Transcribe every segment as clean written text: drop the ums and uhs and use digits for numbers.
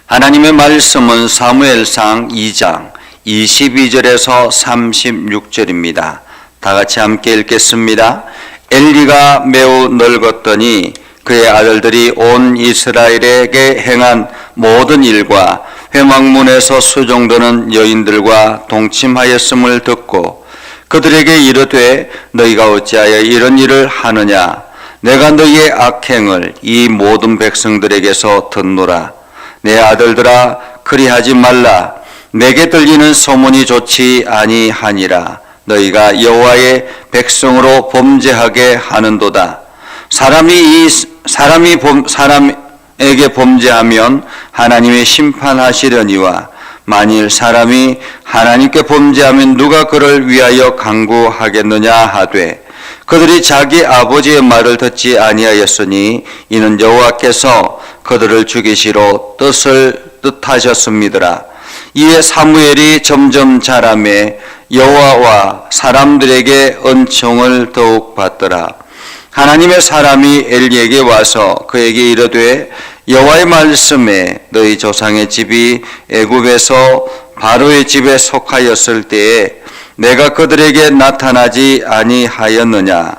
하나님의 말씀은 사무엘상 2장 22절에서 36절입니다. 다 같이 함께 읽겠습니다. 엘리가 매우 늙었더니 그의 아들들이 온 이스라엘에게 행한 모든 일과 회막문에서 수종드는 여인들과 동침하였음을 듣고 그들에게 이르되 너희가 어찌하여 이런 일을 하느냐? 내가 너희의 악행을 이 모든 백성들에게서 듣노라. 내 아들들아 그리하지 말라. 내게 들리는 소문이 좋지 아니하니라. 너희가 여호와의 백성으로 범죄하게 하는도다. 사람에게 범죄하면 하나님이 심판하시려니와 만일 사람이 하나님께 범죄하면 누가 그를 위하여 강구하겠느냐 하되 그들이 자기 아버지의 말을 듣지 아니하였으니 이는 여호와께서 그들을 죽이시로 뜻하셨음이더라. 이에 사무엘이 점점 자라매 여호와와 사람들에게 은총을 더욱 받더라. 하나님의 사람이 엘리에게 와서 그에게 이르되 여호와의 말씀에 너희 조상의 집이 애굽에서 바로의 집에 속하였을 때에 내가 그들에게 나타나지 아니하였느냐?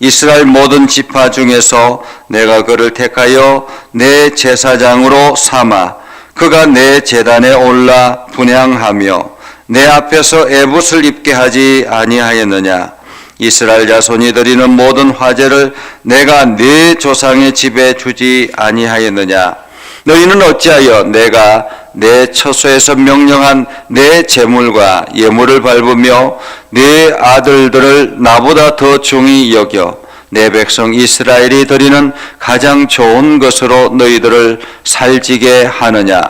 이스라엘 모든 지파 중에서 내가 그를 택하여 내 제사장으로 삼아 그가 내 제단에 올라 분향하며 내 앞에서 에봇을 입게 하지 아니하였느냐? 이스라엘 자손이 드리는 모든 화제를 내가 네 조상의 집에 주지 아니하였느냐? 너희는 어찌하여 내가 내 처소에서 명령한 내 재물과 예물을 밟으며 내 아들들을 나보다 더 중히 여겨 내 백성 이스라엘이 드리는 가장 좋은 것으로 너희들을 살지게 하느냐?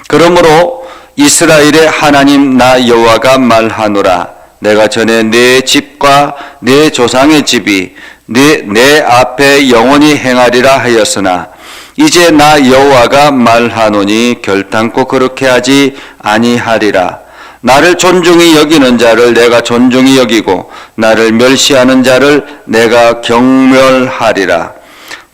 그러므로 이스라엘의 하나님 나 여호와가 말하노라. 내가 전에 내 집과 내 조상의 집이 내 앞에 영원히 행하리라 하였으나 이제 나 여호와가 말하노니 결단코 그렇게 하지 아니하리라. 나를 존중히 여기는 자를 내가 존중히 여기고 나를 멸시하는 자를 내가 경멸하리라.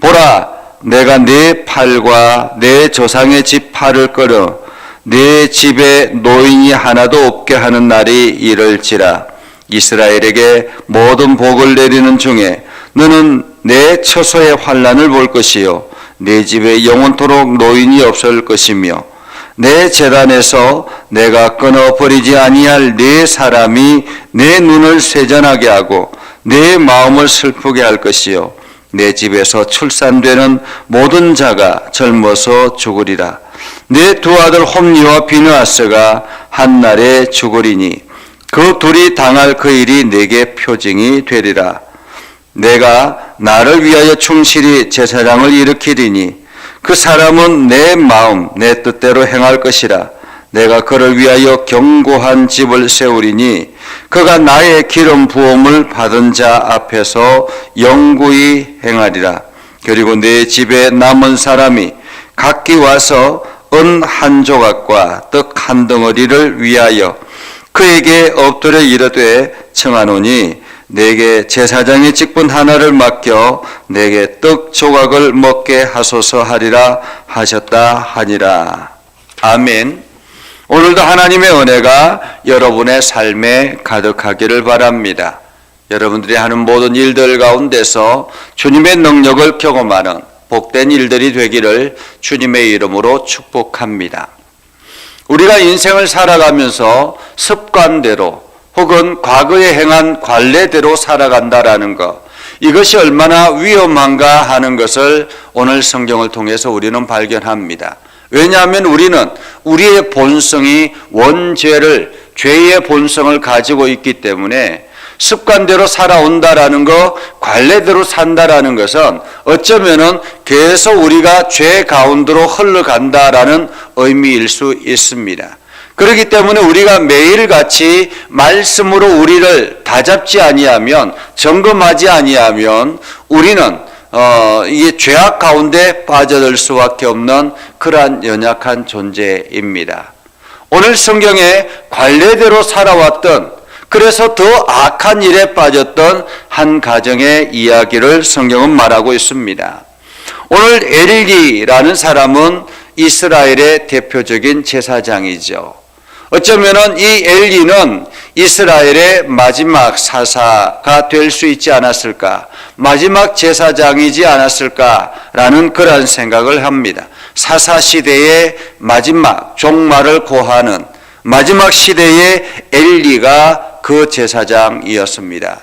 보라, 내가 네 팔과 내 조상의 집 팔을 끌어 네 집에 노인이 하나도 없게 하는 날이 이를지라. 이스라엘에게 모든 복을 내리는 중에 너는 내 처소의 환난을 볼 것이요 내 집에 영원토록 노인이 없을 것이며 내 제단에서 내가 끊어버리지 아니할 네 사람이 내 눈을 세전하게 하고 내 마음을 슬프게 할 것이요 내 집에서 출산되는 모든 자가 젊어서 죽으리라. 내 두 아들 홈니와 비느하스가 한날에 죽으리니 그 둘이 당할 그 일이 내게 표징이 되리라. 내가 나를 위하여 충실히 제사장을 일으키리니 그 사람은 내 마음 내 뜻대로 행할 것이라. 내가 그를 위하여 견고한 집을 세우리니 그가 나의 기름 부음을 받은 자 앞에서 영구히 행하리라. 그리고 내 집에 남은 사람이 각기 와서 은 한 조각과 떡 한 덩어리를 위하여 그에게 엎드려 이르되 청하노니 내게 제사장의 직분 하나를 맡겨 내게 떡 조각을 먹게 하소서 하리라 하셨다 하니라. 아멘. 오늘도 하나님의 은혜가 여러분의 삶에 가득하기를 바랍니다. 여러분들이 하는 모든 일들 가운데서 주님의 능력을 경험하는 복된 일들이 되기를 주님의 이름으로 축복합니다. 우리가 인생을 살아가면서 습관대로 혹은 과거에 행한 관례대로 살아간다라는 것, 이것이 얼마나 위험한가 하는 것을 오늘 성경을 통해서 우리는 발견합니다. 왜냐하면 우리는 우리의 본성이 원죄를, 죄의 본성을 가지고 있기 때문에 습관대로 살아온다라는 것, 관례대로 산다라는 것은 어쩌면은 계속 우리가 죄 가운데로 흘러간다라는 의미일 수 있습니다. 그렇기 때문에 우리가 매일같이 말씀으로 우리를 다잡지 아니하면, 점검하지 아니하면 우리는 이게 죄악 가운데 빠져들 수밖에 없는 그러한 연약한 존재입니다. 오늘 성경에 관례대로 살아왔던, 그래서 더 악한 일에 빠졌던 한 가정의 이야기를 성경은 말하고 있습니다. 오늘 엘리라는 사람은 이스라엘의 대표적인 제사장이죠. 어쩌면은 이 엘리는 이스라엘의 마지막 사사가 될 수 있지 않았을까, 마지막 제사장이지 않았을까라는 그런 생각을 합니다. 사사 시대의 마지막 종말을 고하는 마지막 시대의 엘리가 그 제사장이었습니다.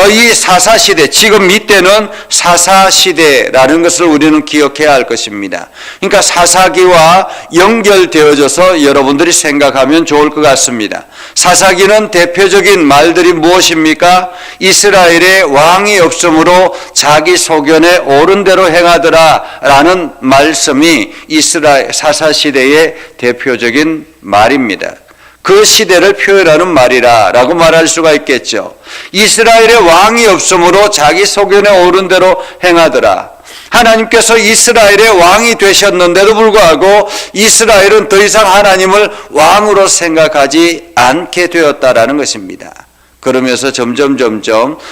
이 사사시대, 지금 이때는 사사시대라는 것을 우리는 기억해야 할 것입니다. 그러니까 사사기와 연결되어져서 여러분들이 생각하면 좋을 것 같습니다. 사사기는 대표적인 말들이 무엇입니까? 이스라엘의 왕이 없으므로 자기 소견에 옳은 대로 행하더라 라는 말씀이 이스라엘 사사시대의 대표적인 말입니다. 그 시대를 표현하는 말이라 라고 말할 수가 있겠죠. 이스라엘의 왕이 없으므로 자기 소견에 옳은 대로 행하더라. 하나님께서 이스라엘의 왕이 되셨는데도 불구하고 이스라엘은 더 이상 하나님을 왕으로 생각하지 않게 되었다라는 것입니다. 그러면서 점점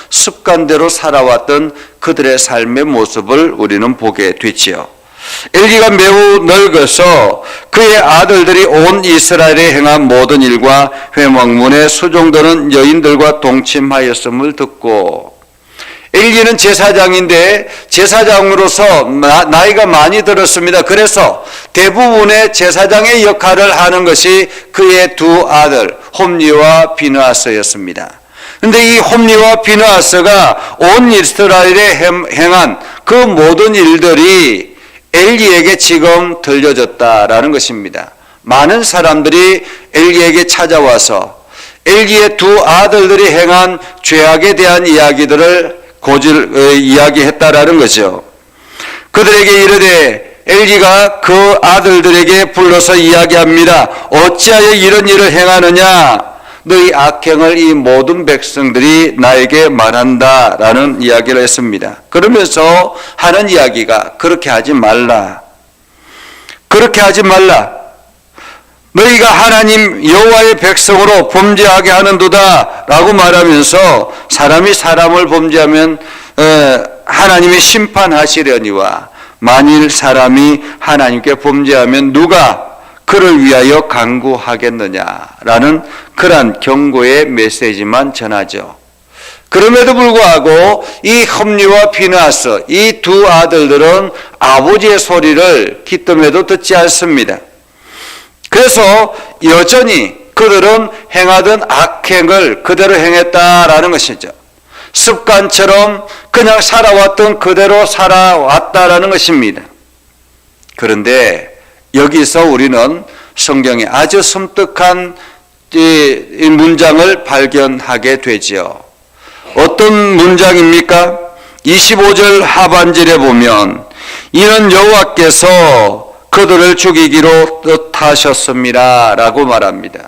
습관대로 살아왔던 그들의 삶의 모습을 우리는 보게 되지요. 엘리가 매우 늙어서 그의 아들들이 온 이스라엘에 행한 모든 일과 회막문에 수종드는 여인들과 동침하였음을 듣고, 엘리는 제사장인데 제사장으로서 나이가 많이 들었습니다. 그래서 대부분의 제사장의 역할을 하는 것이 그의 두 아들 홈리와 비느하스였습니다. 그런데 이 홈리와 비느하스가 온 이스라엘에 행한 그 모든 일들이 엘리에게 지금 들려졌다라는 것입니다. 많은 사람들이 엘리에게 찾아와서 엘리의 두 아들들이 행한 죄악에 대한 이야기들을 이야기했다라는 거죠. 그들에게 이르되, 엘리가 그 아들들에게 불러서 이야기합니다. 어찌하여 이런 일을 행하느냐? 너희 악행을 이 모든 백성들이 나에게 말한다라는 이야기를 했습니다. 그러면서 하는 이야기가 그렇게 하지 말라. 그렇게 하지 말라. 너희가 하나님 여호와의 백성으로 범죄하게 하는도다 라고 말하면서 사람이 사람을 범죄하면 하나님이 심판하시려니와 만일 사람이 하나님께 범죄하면 누가 그를 위하여 간구하겠느냐라는 그러한 경고의 메시지만 전하죠. 그럼에도 불구하고 이 홈리와 비느하스 이 두 아들들은 아버지의 소리를 기뜸에도 듣지 않습니다. 그래서 여전히 그들은 행하던 악행을 그대로 행했다라는 것이죠. 습관처럼 그냥 살아왔던 그대로 살아왔다라는 것입니다. 그런데 여기서 우리는 성경에 아주 섬뜩한 이 문장을 발견하게 되지요. 어떤 문장입니까? 25절 하반절에 보면 이는 여호와께서 그들을 죽이기로 뜻하셨습니다 라고 말합니다.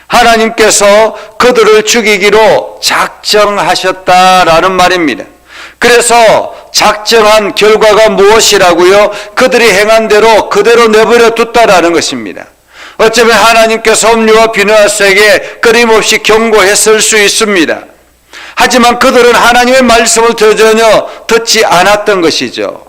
하나님께서 그들을 죽이기로 작정하셨다라는 말입니다. 그래서 작정한 결과가 무엇이라고요? 그들이 행한 대로 그대로 내버려 뒀다라는 것입니다. 어쩌면 하나님께서 홈리와 비느하스에게 끊임없이 경고했을 수 있습니다. 하지만 그들은 하나님의 말씀을 전혀 듣지 않았던 것이죠.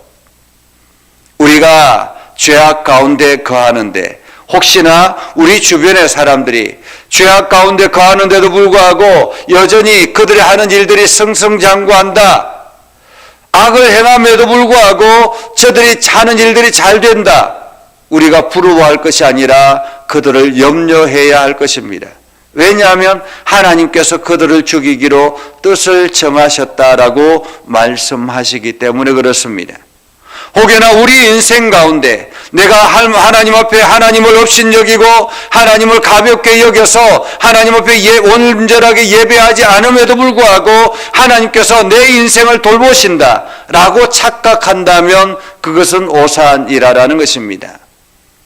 우리가 죄악 가운데 거하는데 혹시나 우리 주변의 사람들이 죄악 가운데 거하는데도 불구하고 여전히 그들이 하는 일들이 승승장구한다. 악을 행함에도 불구하고 저들이 하는 일들이 잘 된다. 우리가 부러워할 것이 아니라 그들을 염려해야 할 것입니다. 왜냐하면 하나님께서 그들을 죽이기로 뜻을 정하셨다라고 말씀하시기 때문에 그렇습니다. 혹여나 우리 인생 가운데 내가 하나님 앞에 하나님을 업신여기고 하나님을 가볍게 여겨서 하나님 앞에 온전하게 예배하지 않음에도 불구하고 하나님께서 내 인생을 돌보신다 라고 착각한다면 그것은 오산이라는 것입니다.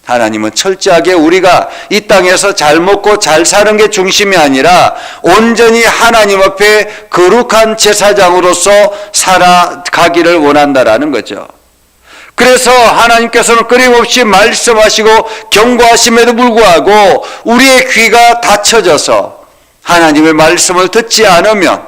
하나님은 철저하게 우리가 이 땅에서 잘 먹고 잘 사는 게 중심이 아니라 온전히 하나님 앞에 거룩한 제사장으로서 살아가기를 원한다라는 거죠. 그래서 하나님께서는 끊임없이 말씀하시고 경고하심에도 불구하고 우리의 귀가 닫혀져서 하나님의 말씀을 듣지 않으면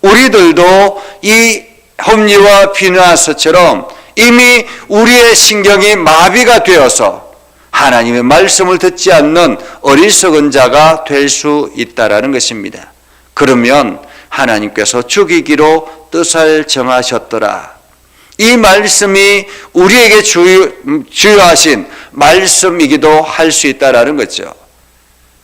우리들도 이 홈리와 비느하스처럼 이미 우리의 신경이 마비가 되어서 하나님의 말씀을 듣지 않는 어리석은 자가 될 수 있다라는 것입니다. 그러면 하나님께서 죽이기로 뜻을 정하셨더라. 이 말씀이 우리에게 주요하신 말씀이기도 할 수 있다라는 거죠.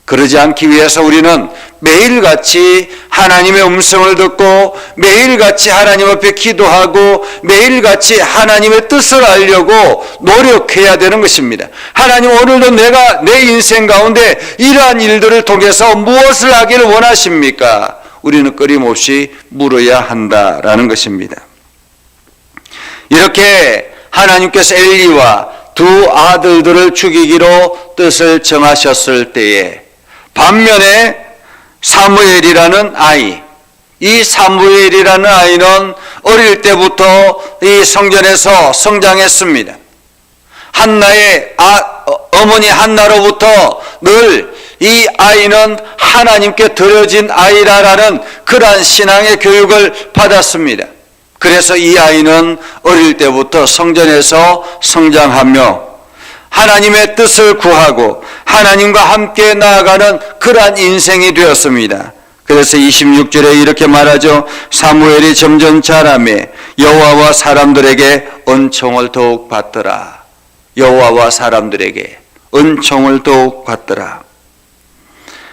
그러지 않기 위해서 우리는 매일같이 하나님의 음성을 듣고 매일같이 하나님 앞에 기도하고 매일같이 하나님의 뜻을 알려고 노력해야 되는 것입니다. 하나님, 오늘도 내가 내 인생 가운데 이러한 일들을 통해서 무엇을 하기를 원하십니까? 우리는 끊임없이 물어야 한다라는 것입니다. 이렇게 하나님께서 엘리와 두 아들들을 죽이기로 뜻을 정하셨을 때에 반면에 사무엘이라는 아이, 이 사무엘이라는 아이는 어릴 때부터 이 성전에서 성장했습니다. 한나의 어머니 한나로부터 늘 이 아이는 하나님께 드려진 아이라라는 그러한 신앙의 교육을 받았습니다. 그래서 이 아이는 어릴 때부터 성전에서 성장하며 하나님의 뜻을 구하고 하나님과 함께 나아가는 그러한 인생이 되었습니다. 그래서 26절에 이렇게 말하죠. 사무엘이 점점 자라매 여호와와 사람들에게 은총을 더욱 받더라. 여호와와 사람들에게 은총을 더욱 받더라.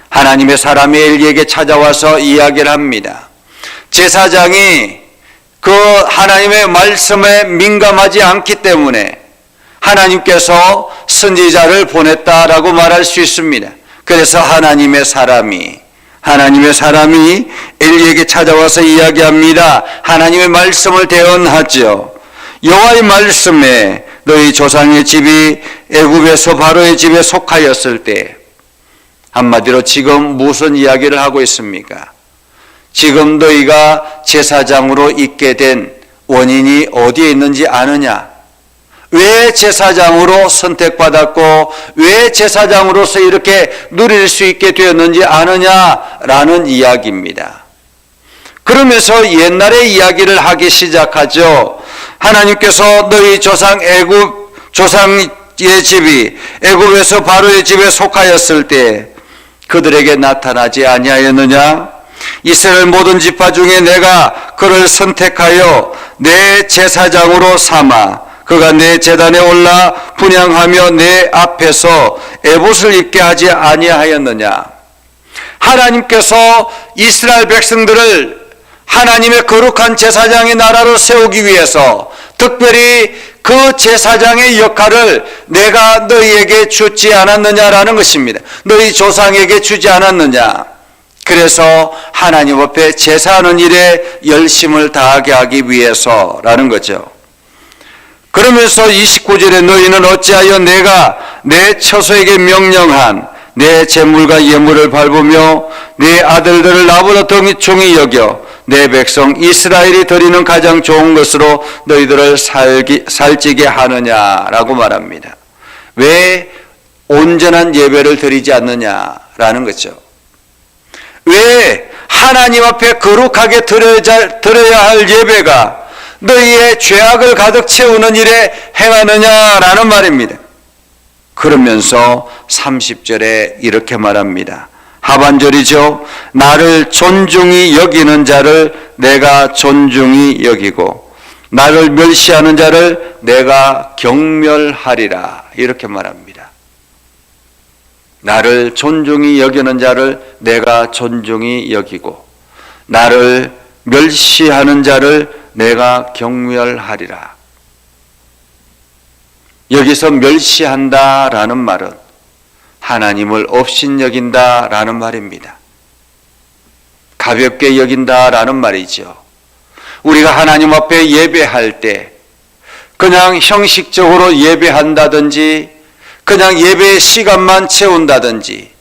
하나님의 사람이 엘리에게 찾아와서 이야기를 합니다. 제사장이 그 하나님의 말씀에 민감하지 않기 때문에 하나님께서 선지자를 보냈다라고 말할 수 있습니다. 그래서 하나님의 사람이 엘리에게 찾아와서 이야기합니다. 하나님의 말씀을 대언하죠. 여호와의 말씀에 너희 조상의 집이 애굽에서 바로의 집에 속하였을 때, 한마디로 지금 무슨 이야기를 하고 있습니까? 지금 너희가 제사장으로 있게 된 원인이 어디에 있는지 아느냐? 왜 제사장으로 선택받았고 왜 제사장으로서 이렇게 누릴 수 있게 되었는지 아느냐라는 이야기입니다. 그러면서 옛날의 이야기를 하기 시작하죠. 하나님께서 너희 조상의 집이 애굽에서 바로의 집에 속하였을 때 그들에게 나타나지 아니하였느냐? 이스라엘 모든 지파 중에 내가 그를 선택하여 내 제사장으로 삼아 그가 내 제단에 올라 분향하며 내 앞에서 에봇을 입게 하지 아니하였느냐? 하나님께서 이스라엘 백성들을 하나님의 거룩한 제사장의 나라로 세우기 위해서 특별히 그 제사장의 역할을 내가 너희에게 주지 않았느냐라는 것입니다. 너희 조상에게 주지 않았느냐? 그래서 하나님 앞에 제사하는 일에 열심을 다하게 하기 위해서라는 거죠. 그러면서 29절에 너희는 어찌하여 내가 내 처소에게 명령한 내 재물과 예물을 밟으며 내 아들들을 나보다 더 종이 여겨 내 백성 이스라엘이 드리는 가장 좋은 것으로 너희들을 살찌게 하느냐라고 말합니다. 왜 온전한 예배를 드리지 않느냐라는 거죠. 왜 하나님 앞에 거룩하게 드려야 할 예배가 너희의 죄악을 가득 채우는 일에 행하느냐라는 말입니다. 그러면서 30절에 이렇게 말합니다. 하반절이죠. 나를 존중히 여기는 자를 내가 존중히 여기고 나를 멸시하는 자를 내가 경멸하리라. 이렇게 말합니다. 나를 존중히 여기는 자를 내가 존중히 여기고 나를 멸시하는 자를 내가 경멸하리라. 여기서 멸시한다라는 말은 하나님을 업신여긴다라는 말입니다. 가볍게 여긴다라는 말이죠. 우리가 하나님 앞에 예배할 때 그냥 형식적으로 예배한다든지 그냥 예배의 시간만 채운다든지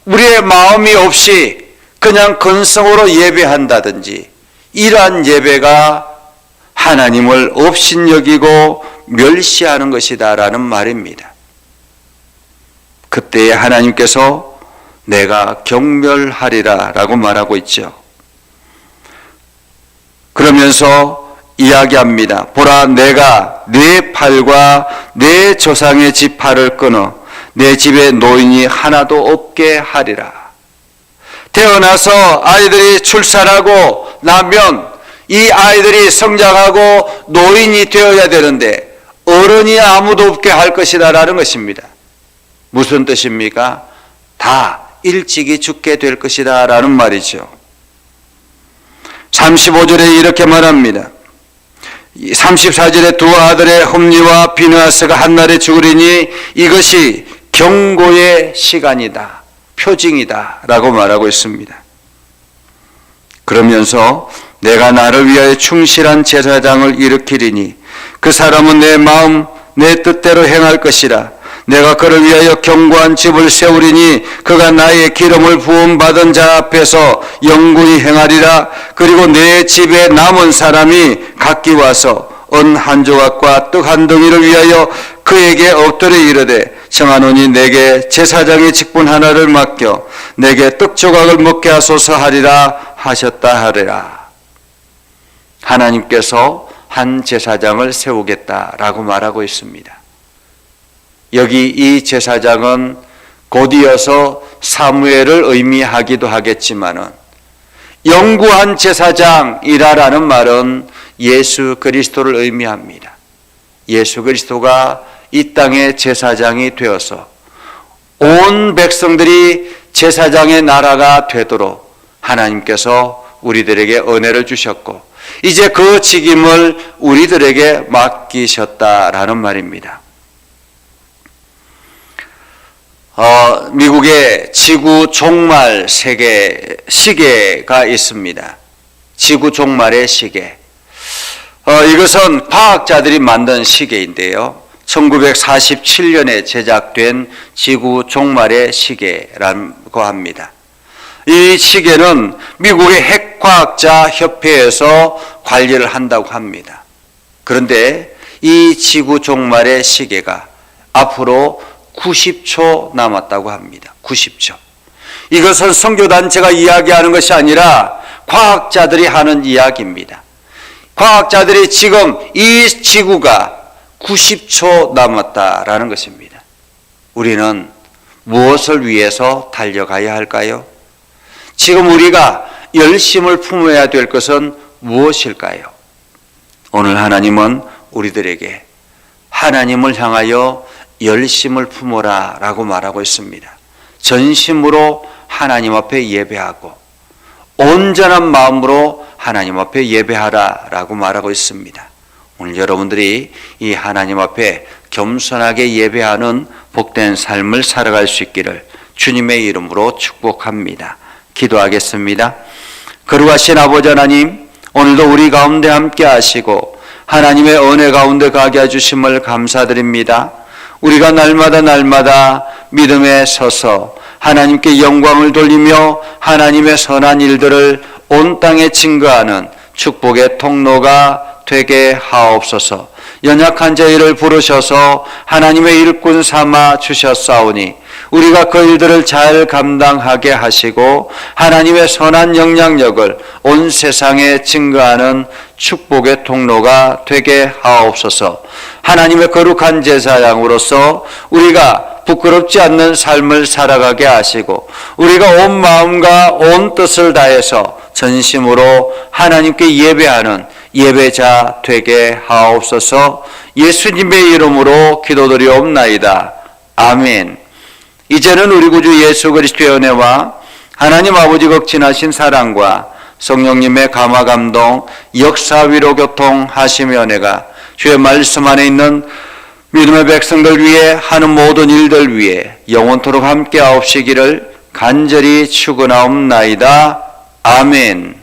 우리의 마음이 없이 그냥 근성으로 예배한다든지 이러한 예배가 하나님을 업신여기고 멸시하는 것이다라는 말입니다. 그때에 하나님께서 내가 경멸하리라 라고 말하고 있죠. 그러면서 이야기합니다. 보라, 내가 네 팔과 네 조상의 지팔을 끊어 내 집에 노인이 하나도 없게 하리라. 태어나서 아이들이 출산하고 나면 이 아이들이 성장하고 노인이 되어야 되는데 어른이 아무도 없게 할 것이다 라는 것입니다. 무슨 뜻입니까? 다 일찍이 죽게 될 것이다 라는 말이죠. 35절에 이렇게 말합니다. 34절에 두 아들의 홈리와 비느하스가 한날에 죽으리니 이것이 경고의 시간이다, 표징이다 라고 말하고 있습니다. 그러면서 내가 나를 위하여 충실한 제사장을 일으키리니 그 사람은 내 마음 내 뜻대로 행할 것이라. 내가 그를 위하여 견고한 집을 세우리니 그가 나의 기름을 부음받은 자 앞에서 영구히 행하리라. 그리고 내 집에 남은 사람이 각기 와서 은 한 조각과 떡 한 덩이를 위하여 그에게 엎드려 이르되 청하노니 내게 제사장의 직분 하나를 맡겨 내게 떡 조각을 먹게 하소서 하리라 하셨다 하리라. 하나님께서 한 제사장을 세우겠다라고 말하고 있습니다. 여기 이 제사장은 곧이어서 사무엘을 의미하기도 하겠지만은 영구한 제사장이라는 말은 예수 그리스도를 의미합니다. 예수 그리스도가 이 땅의 제사장이 되어서 온 백성들이 제사장의 나라가 되도록 하나님께서 우리들에게 은혜를 주셨고 이제 그 책임을 우리들에게 맡기셨다라는 말입니다. 미국의 지구 종말 시계가 있습니다. 지구 종말의 시계. 이것은 과학자들이 만든 시계인데요. 1947년에 제작된 지구 종말의 시계라고 합니다. 이 시계는 미국의 핵과학자 협회에서 관리를 한다고 합니다. 그런데 이 지구 종말의 시계가 앞으로 90초 남았다고 합니다. 90초. 이것은 선교단체가 이야기하는 것이 아니라 과학자들이 하는 이야기입니다. 과학자들이 지금 이 지구가 90초 남았다라는 것입니다. 우리는 무엇을 위해서 달려가야 할까요? 지금 우리가 열심을 품어야 될 것은 무엇일까요? 오늘 하나님은 우리들에게 하나님을 향하여 열심을 품어라 라고 말하고 있습니다. 전심으로 하나님 앞에 예배하고 온전한 마음으로 하나님 앞에 예배하라 라고 말하고 있습니다. 오늘 여러분들이 이 하나님 앞에 겸손하게 예배하는 복된 삶을 살아갈 수 있기를 주님의 이름으로 축복합니다. 기도하겠습니다. 거룩하신 아버지 하나님, 오늘도 우리 가운데 함께 하시고 하나님의 은혜 가운데 가게 해주심을 감사드립니다. 우리가 날마다 믿음에 서서 하나님께 영광을 돌리며 하나님의 선한 일들을 온 땅에 증거하는 축복의 통로가 되게 하옵소서. 연약한 저희를 부르셔서 하나님의 일꾼 삼아 주셨사오니 우리가 그 일들을 잘 감당하게 하시고 하나님의 선한 영향력을 온 세상에 증거하는 축복의 통로가 되게 하옵소서. 하나님의 거룩한 제사장으로서 우리가 부끄럽지 않는 삶을 살아가게 하시고 우리가 온 마음과 온 뜻을 다해서 전심으로 하나님께 예배하는 예배자 되게 하옵소서. 예수님의 이름으로 기도드리옵나이다. 아멘. 이제는 우리 구주 예수 그리스도의 은혜와 하나님 아버지 극진하신 사랑과 성령님의 감화 감동 역사 위로 교통하심의 은혜가 주의 말씀 안에 있는 믿음의 백성들 위해 하는 모든 일들 위해 영원토록 함께 하옵시기를 간절히 축원하옵나이다. 아멘.